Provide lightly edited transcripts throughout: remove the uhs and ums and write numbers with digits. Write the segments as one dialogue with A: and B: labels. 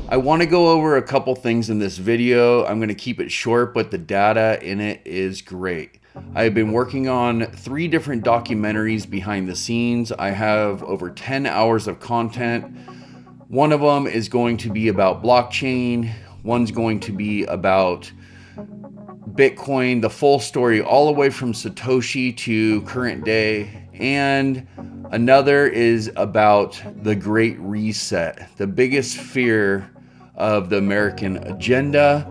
A: I want to go over a couple things in this video. I'm going to keep it short, but the data in it is great. I have been working on 3 different documentaries behind the scenes. I have over 10 hours of content. One of them is going to be about blockchain. One's going to be about Bitcoin, the full story, all the way from Satoshi to current day. And another is about the Great Reset, the biggest fear of the American agenda,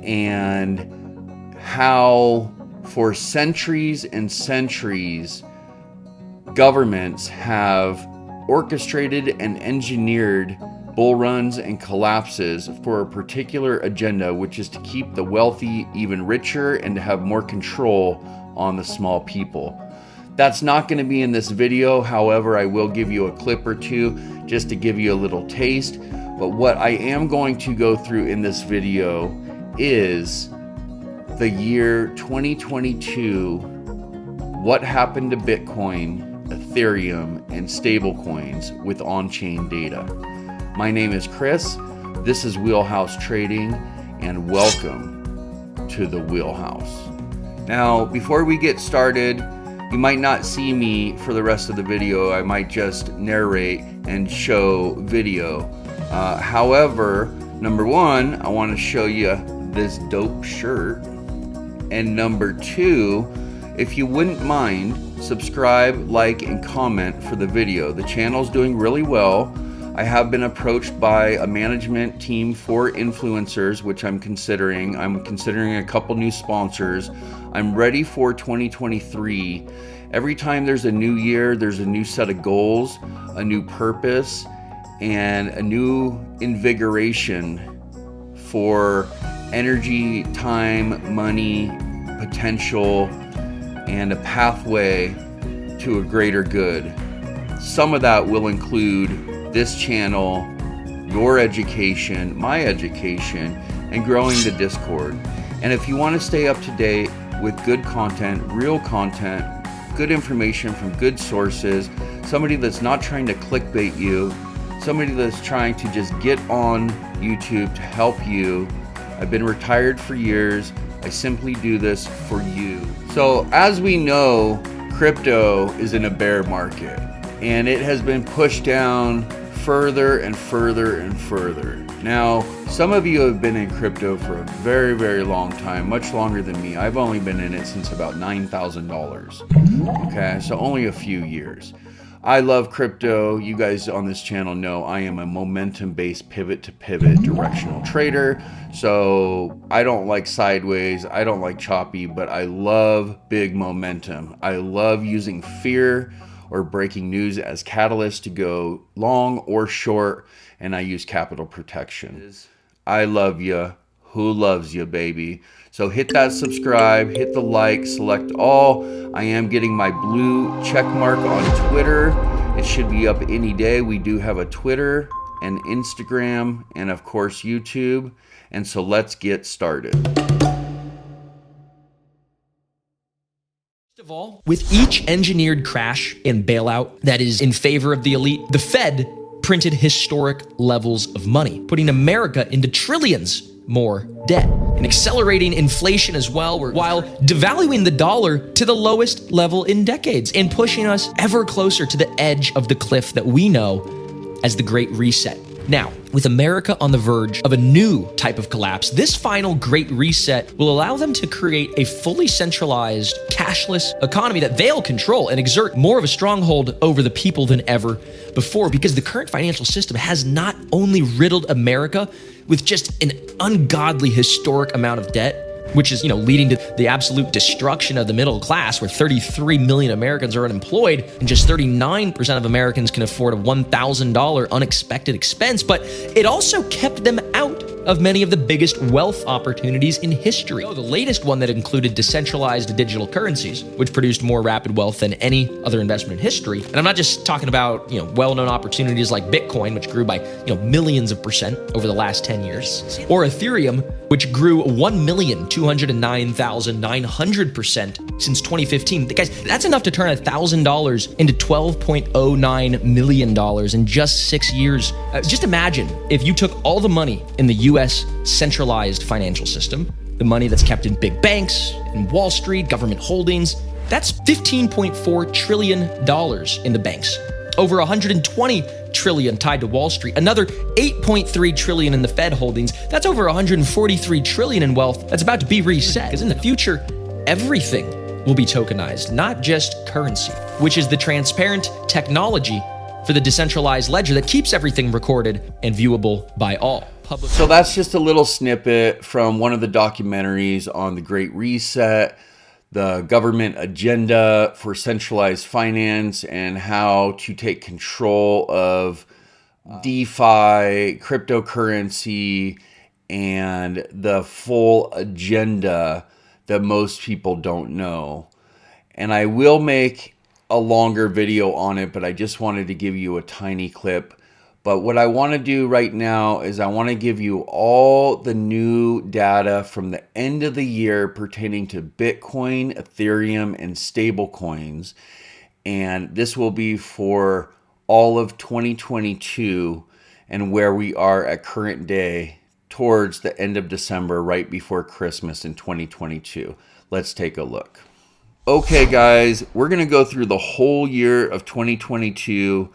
A: and how for centuries and centuries governments have orchestrated and engineered bull runs and collapses for a particular agenda, which is to keep the wealthy even richer and to have more control on the small people. That's not going to be in this video. However, I will give you a clip or two just to give you a little taste. But what I am going to go through in this video is the year 2022, what happened to Bitcoin, Ethereum, and stablecoins with on-chain data. My name is Chris, this is Wheelhouse Trading, and welcome to the Wheelhouse. Now, before we get started, you might not see me for the rest of the video. I might just narrate and show video. However, number one, I want to show you this dope shirt. And number two, if you wouldn't mind, subscribe, like, and comment for the video. The channel's doing really well. I have been approached by a management team for influencers, which I'm considering. I'm considering a couple new sponsors. I'm ready for 2023. Every time there's a new year, there's a new set of goals, a new purpose, and a new invigoration for energy, time, money, potential, and a pathway to a greater good. Some of that will include this channel, your education, my education, and growing the Discord. And if you want to stay up to date with good content, real content, good information from good sources, somebody that's not trying to clickbait you, somebody that's trying to just get on YouTube to help you. I've been retired for years. I simply do this for you. So as we know, crypto is in a bear market, and it has been pushed down further and further and further. Now, some of you have been in crypto for a very, very long time, much longer than me. I've only been in it since about $9,000. Okay, so only a few years. I love crypto. You guys on this channel know I am a momentum-based pivot-to-pivot directional trader. So I don't like sideways, I don't like choppy, but I love big momentum. I love using fear or breaking news as catalyst to go long or short, and I use capital protection. I love you. Who loves you, baby? So hit that subscribe, hit the like, select all. I am getting my blue check mark on Twitter. It should be up any day. We do have a Twitter and Instagram and of course YouTube. And so let's get started.
B: First of all, with each engineered crash and bailout that is in favor of the elite, the Fed printed historic levels of money, putting America into trillions more debt and accelerating inflation as well, while devaluing the dollar to the lowest level in decades and pushing us ever closer to the edge of the cliff that we know as the Great Reset. Now, with America on the verge of a new type of collapse, this final Great Reset will allow them to create a fully centralized, cashless economy that they'll control and exert more of a stronghold over the people than ever before, because the current financial system has not only riddled America with just an ungodly historic amount of debt, which is, leading to the absolute destruction of the middle class, where 33 million Americans are unemployed and just 39% of Americans can afford a $1,000 unexpected expense. But it also kept them out of many of the biggest wealth opportunities in history. The latest one that included decentralized digital currencies, which produced more rapid wealth than any other investment in history. And I'm not just talking about, well-known opportunities like Bitcoin, which grew by, millions of percent over the last 10 years, or Ethereum, which grew 1 million to 209,900% since 2015. Guys, that's enough to turn $1,000 into $12.09 million in just 6 years. Just imagine if you took all the money in the US centralized financial system, the money that's kept in big banks, in Wall Street, government holdings, that's $15.4 trillion in the banks. Over 120 trillion tied to Wall Street, another 8.3 trillion in the Fed holdings. That's over 143 trillion in wealth that's about to be reset. Because in the future, everything will be tokenized, not just currency, which is the transparent technology for the decentralized ledger that keeps everything recorded and viewable by all.
A: So that's just a little snippet from one of the documentaries on the Great Reset, the government agenda for centralized finance, and how to take control of DeFi, cryptocurrency, and the full agenda that most people don't know. And I will make a longer video on it, but I just wanted to give you a tiny clip. But what I want to do right now is I want to give you all the new data from the end of the year pertaining to Bitcoin, Ethereum, and stablecoins. And this will be for all of 2022 and where we are at current day towards the end of December, right before Christmas in 2022. Let's take a look. Okay, guys, we're going to go through the whole year of 2022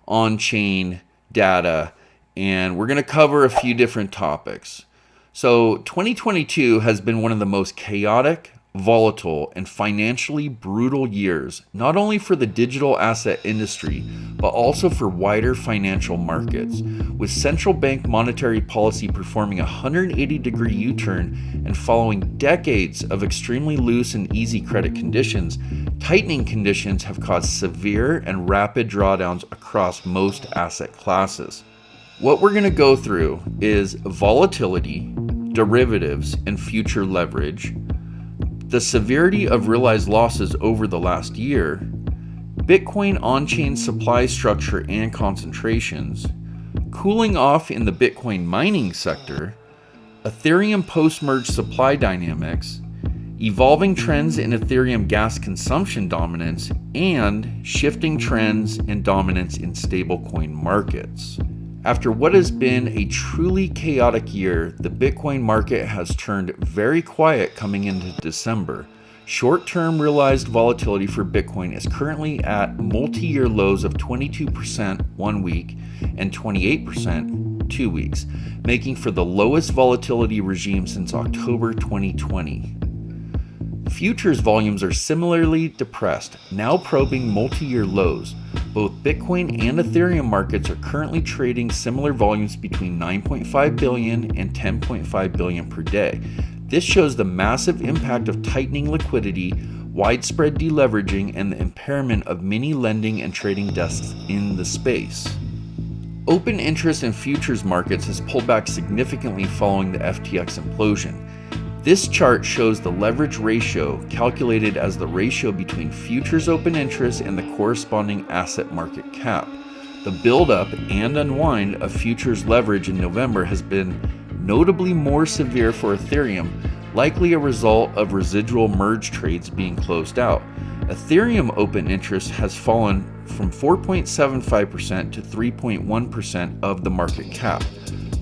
A: on-chain data, and we're going to cover a few different topics. So 2022 has been one of the most chaotic, volatile, and financially brutal years, not only for the digital asset industry, but also for wider financial markets, with central bank monetary policy performing a 180-degree U-turn and following decades of extremely loose and easy credit conditions. Tightening conditions have caused severe and rapid drawdowns across most asset classes. What we're going to go through is volatility, derivatives, and future leverage, the severity of realized losses over the last year, Bitcoin on-chain supply structure and concentrations, cooling off in the Bitcoin mining sector, Ethereum post-merge supply dynamics, evolving trends in Ethereum gas consumption dominance, and shifting trends and dominance in stablecoin markets. After what has been a truly chaotic year, the Bitcoin market has turned very quiet coming into December. Short-term realized volatility for Bitcoin is currently at multi-year lows of 22% 1 week and 28% 2 weeks, making for the lowest volatility regime since October 2020. Futures volumes are similarly depressed, now probing multi-year lows. Both Bitcoin and Ethereum markets are currently trading similar volumes between 9.5 billion and 10.5 billion per day. This shows the massive impact of tightening liquidity, widespread deleveraging, and the impairment of many lending and trading desks in the space. Open interest in futures markets has pulled back significantly following the FTX implosion. This chart shows the leverage ratio calculated as the ratio between futures open interest and the corresponding asset market cap. The buildup and unwind of futures leverage in November has been notably more severe for Ethereum, likely a result of residual merge trades being closed out. Ethereum open interest has fallen from 4.75% to 3.1% of the market cap.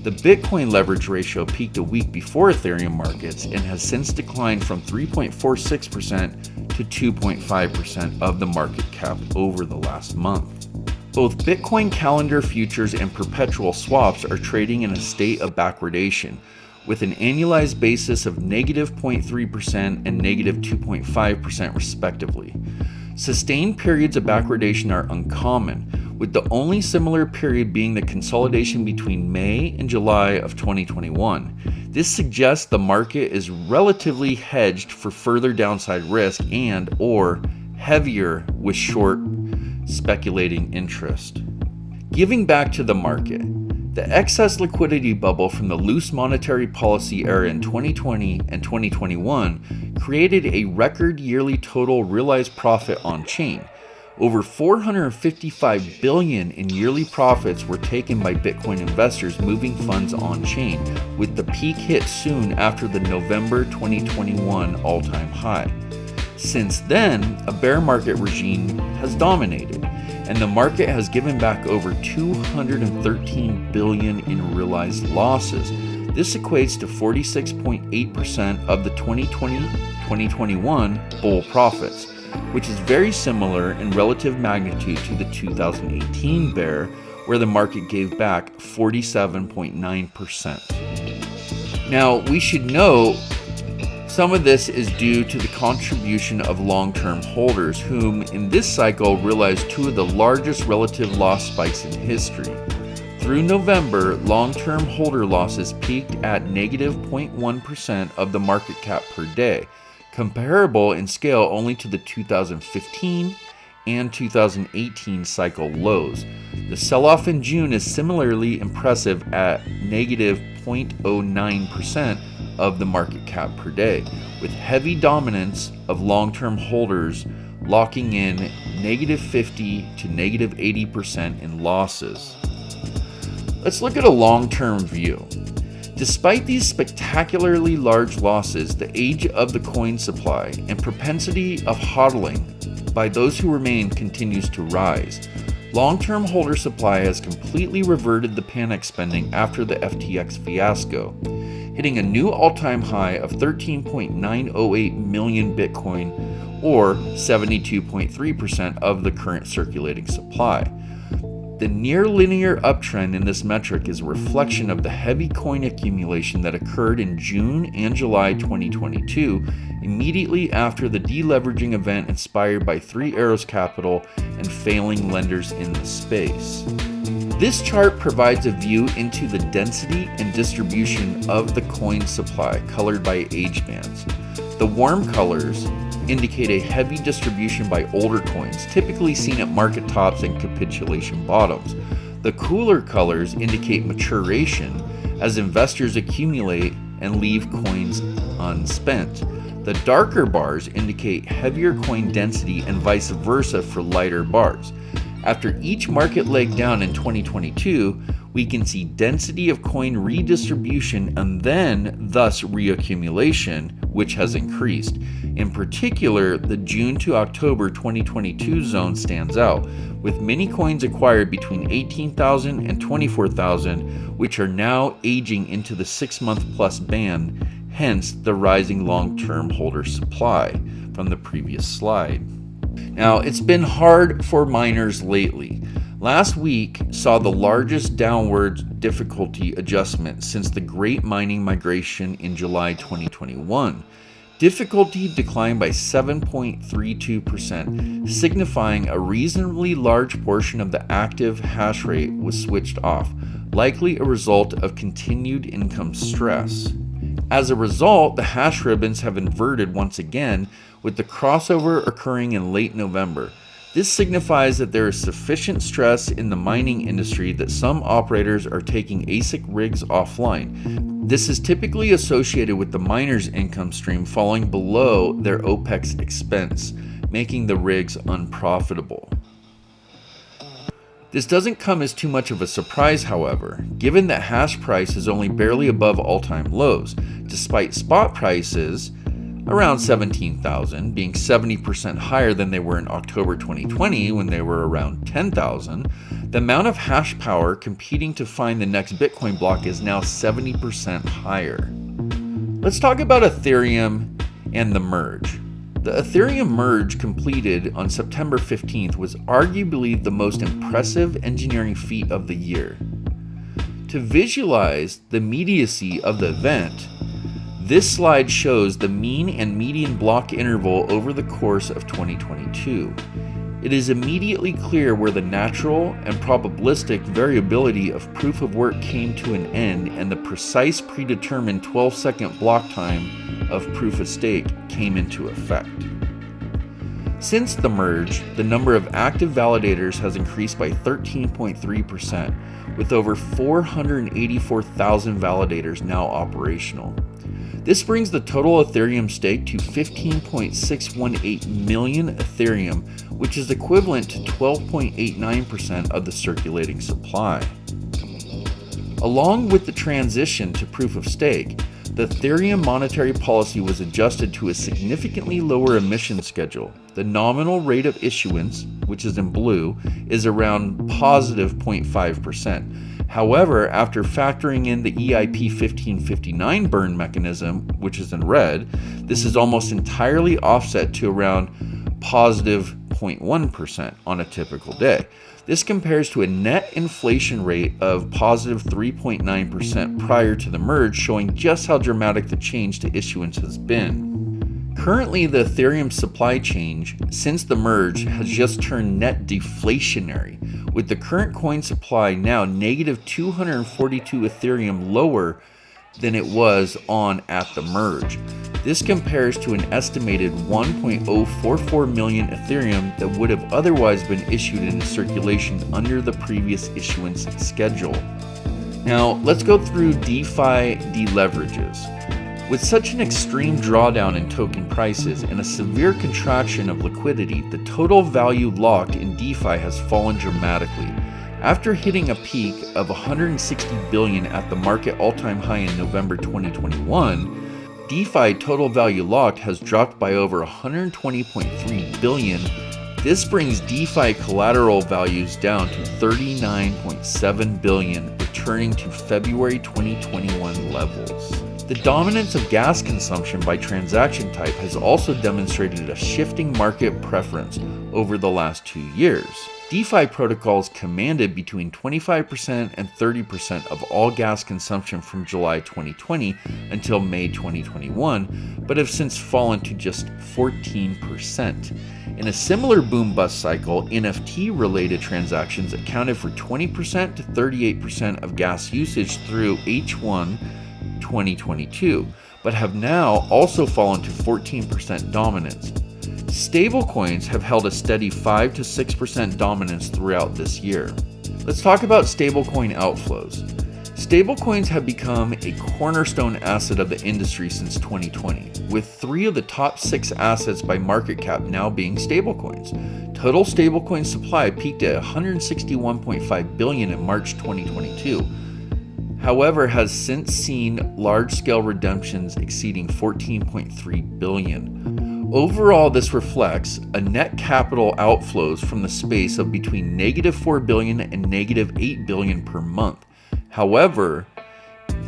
A: The Bitcoin leverage ratio peaked a week before Ethereum markets and has since declined from 3.46% to 2.5% of the market cap over the last month. Both Bitcoin calendar futures and perpetual swaps are trading in a state of backwardation, with an annualized basis of negative 0.3% and negative 2.5% respectively. Sustained periods of backwardation are uncommon, with the only similar period being the consolidation between May and July of 2021. This suggests the market is relatively hedged for further downside risk and/or heavier with short speculating interest. Giving back to the market, the excess liquidity bubble from the loose monetary policy era in 2020 and 2021 created a record yearly total realized profit on chain, Over $455 billion in yearly profits were taken by Bitcoin investors moving funds on-chain, with the peak hit soon after the November 2021 all-time high. Since then, a bear market regime has dominated, and the market has given back over $213 billion in realized losses. This equates to 46.8% of the 2020-2021 bull profits, which is very similar in relative magnitude to the 2018 bear, where the market gave back 47.9%. Now, we should note some of this is due to the contribution of long-term holders, whom in this cycle realized two of the largest relative loss spikes in history. Through November, long-term holder losses peaked at negative 0.1% of the market cap per day, comparable in scale only to the 2015 and 2018 cycle lows. The sell-off in June is similarly impressive at negative 0.09% of the market cap per day, with heavy dominance of long-term holders locking in negative 50 to negative 80% in losses. Let's look at a long-term view. Despite these spectacularly large losses, the age of the coin supply and propensity of hodling by those who remain continues to rise. Long-term holder supply has completely reverted the panic spending after the FTX fiasco, hitting a new all-time high of 13.908 million Bitcoin, or 72.3% of the current circulating supply. The near-linear uptrend in this metric is a reflection of the heavy coin accumulation that occurred in June and July 2022, immediately after the deleveraging event inspired by Three Arrows Capital and failing lenders in the space. This chart provides a view into the density and distribution of the coin supply, colored by age bands. The warm colors indicate a heavy distribution by older coins, typically seen at market tops and capitulation bottoms. The cooler colors indicate maturation, as investors accumulate and leave coins unspent. The darker bars indicate heavier coin density and vice versa for lighter bars. After each market leg down in 2022, we can see density of coin redistribution and then thus reaccumulation, which has increased. In particular, the June to October 2022 zone stands out, with many coins acquired between 18,000 and 24,000, which are now aging into the 6-month plus band, hence the rising long-term holder supply from the previous slide. Now, it's been hard for miners lately. Last week saw the largest downward difficulty adjustment since the Great Mining Migration in July 2021. Difficulty declined by 7.32%, signifying a reasonably large portion of the active hash rate was switched off, likely a result of continued income stress. As a result, the hash ribbons have inverted once again, with the crossover occurring in late November. This signifies that there is sufficient stress in the mining industry that some operators are taking ASIC rigs offline. This is typically associated with the miner's income stream falling below their OPEX expense, making the rigs unprofitable. This doesn't come as too much of a surprise, however, given that hash price is only barely above all-time lows, despite spot prices around 17,000, being 70% higher than they were in October 2020 when they were around 10,000. The amount of hash power competing to find the next Bitcoin block is now 70% higher. Let's talk about Ethereum and the merge. The Ethereum merge completed on September 15th was arguably the most impressive engineering feat of the year. To visualize the immediacy of the event, this slide shows the mean and median block interval over the course of 2022. It is immediately clear where the natural and probabilistic variability of proof of work came to an end and the precise predetermined 12-second block time of proof of stake came into effect. Since the merge, the number of active validators has increased by 13.3%, with over 484,000 validators now operational. This brings the total Ethereum stake to 15.618 million Ethereum, which is equivalent to 12.89% of the circulating supply. Along with the transition to proof of stake, the Ethereum monetary policy was adjusted to a significantly lower emission schedule. The nominal rate of issuance, which is in blue, is around positive 0.5%. However, after factoring in the EIP 1559 burn mechanism, which is in red, this is almost entirely offset to around positive 0.1% on a typical day. This compares to a net inflation rate of positive 3.9% prior to the merge, showing just how dramatic the change to issuance has been. Currently, the Ethereum supply change since the merge has just turned net deflationary, with the current coin supply now negative 242 Ethereum lower than it was on at the merge. This compares to an estimated 1.044 million Ethereum that would have otherwise been issued into circulation under the previous issuance schedule. Now, let's go through DeFi deleverages. With such an extreme drawdown in token prices and a severe contraction of liquidity, the total value locked in DeFi has fallen dramatically. After hitting a peak of 160 billion at the market all-time high in November 2021, DeFi total value locked has dropped by over 120.3 billion. This brings DeFi collateral values down to 39.7 billion, returning to February 2021 levels. The dominance of gas consumption by transaction type has also demonstrated a shifting market preference over the last 2 years. DeFi protocols commanded between 25% and 30% of all gas consumption from July 2020 until May 2021, but have since fallen to just 14%. In a similar boom-bust cycle, NFT-related transactions accounted for 20% to 38% of gas usage through H1 2022, but have now also fallen to 14% dominance. Stablecoins have held a steady 5 to 6% dominance throughout this year. Let's talk about stablecoin outflows. Stablecoins have become a cornerstone asset of the industry since 2020, with 3 of the top 6 assets by market cap now being stablecoins. Total stablecoin supply peaked at 161.5 billion in March 2022. However, has since seen large-scale redemptions exceeding 14.3 billion. Overall, this reflects a net capital outflows from the space of between negative 4 billion and negative 8 billion per month. However,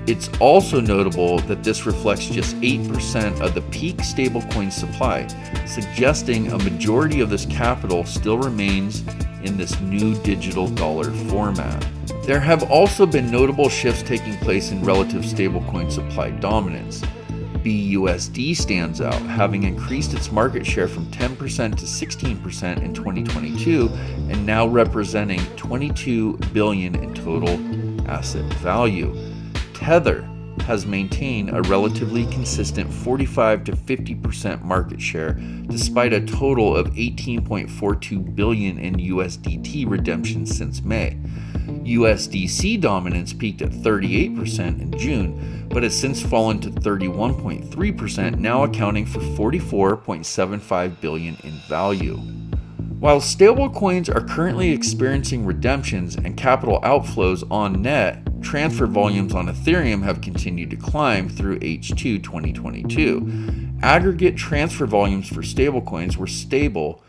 A: it's also notable that this reflects just 8% of the peak stablecoin supply, suggesting a majority of this capital still remains in this new digital dollar format. There have also been notable shifts taking place in relative stablecoin supply dominance. BUSD stands out, having increased its market share from 10% to 16% in 2022 and now representing 22 billion in total asset value. Tether has maintained a relatively consistent 45 to 50% market share despite a total of 18.42 billion in USDT redemptions since May. USDC dominance peaked at 38% in June, but has since fallen to 31.3%, now accounting for 44.75 billion in value. While stablecoins are currently experiencing redemptions and capital outflows on net, transfer volumes on Ethereum have continued to climb through H2 2022. Aggregate transfer volumes for stablecoins were stable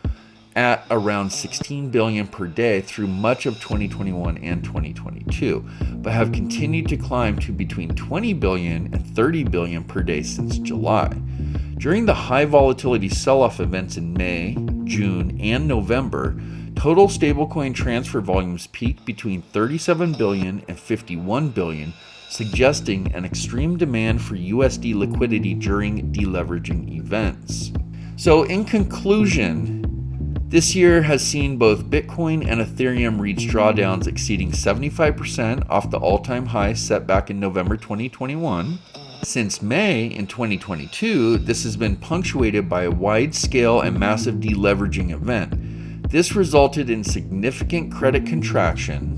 A: at around 16 billion per day through much of 2021 and 2022, but have continued to climb to between 20 billion and 30 billion per day since July. During the high volatility sell-off events in May, June, and November, total stablecoin transfer volumes peaked between 37 billion and 51 billion, suggesting an extreme demand for USD liquidity during deleveraging events. So in conclusion, this year has seen both Bitcoin and Ethereum reach drawdowns exceeding 75% off the all-time high set back in November 2021. Since May in 2022, this has been punctuated by a wide-scale and massive deleveraging event. This resulted in significant credit contraction,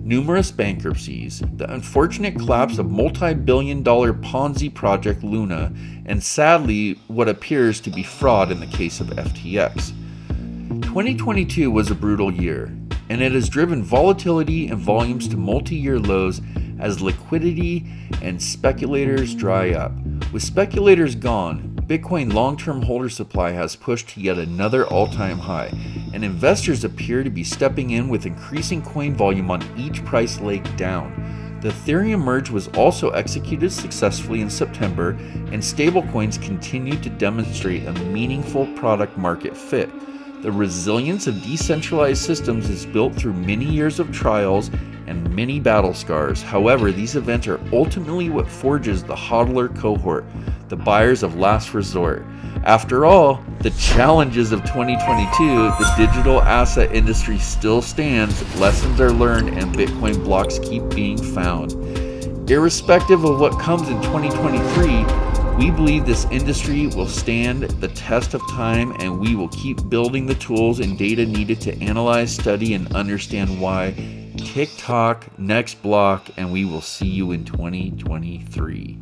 A: numerous bankruptcies, the unfortunate collapse of multi-billion-dollar Ponzi project Luna, and sadly, what appears to be fraud in the case of FTX. 2022 was a brutal year, and it has driven volatility and volumes to multi-year lows as liquidity and speculators dry up. With speculators gone, Bitcoin long-term holder supply has pushed to yet another all-time high, and investors appear to be stepping in with increasing coin volume on each price leg down. The Ethereum merge was also executed successfully in September, and stablecoins continue to demonstrate a meaningful product market fit. The resilience of decentralized systems is built through many years of trials and many battle scars. However, these events are ultimately what forges the hodler cohort, the buyers of last resort. After all, the challenges of 2022, the digital asset industry still stands, lessons are learned, and Bitcoin blocks keep being found. Irrespective of what comes in 2023, we believe this industry will stand the test of time, and we will keep building the tools and data needed to analyze, study, and understand why. TikTok, next block, and we will see you in 2023.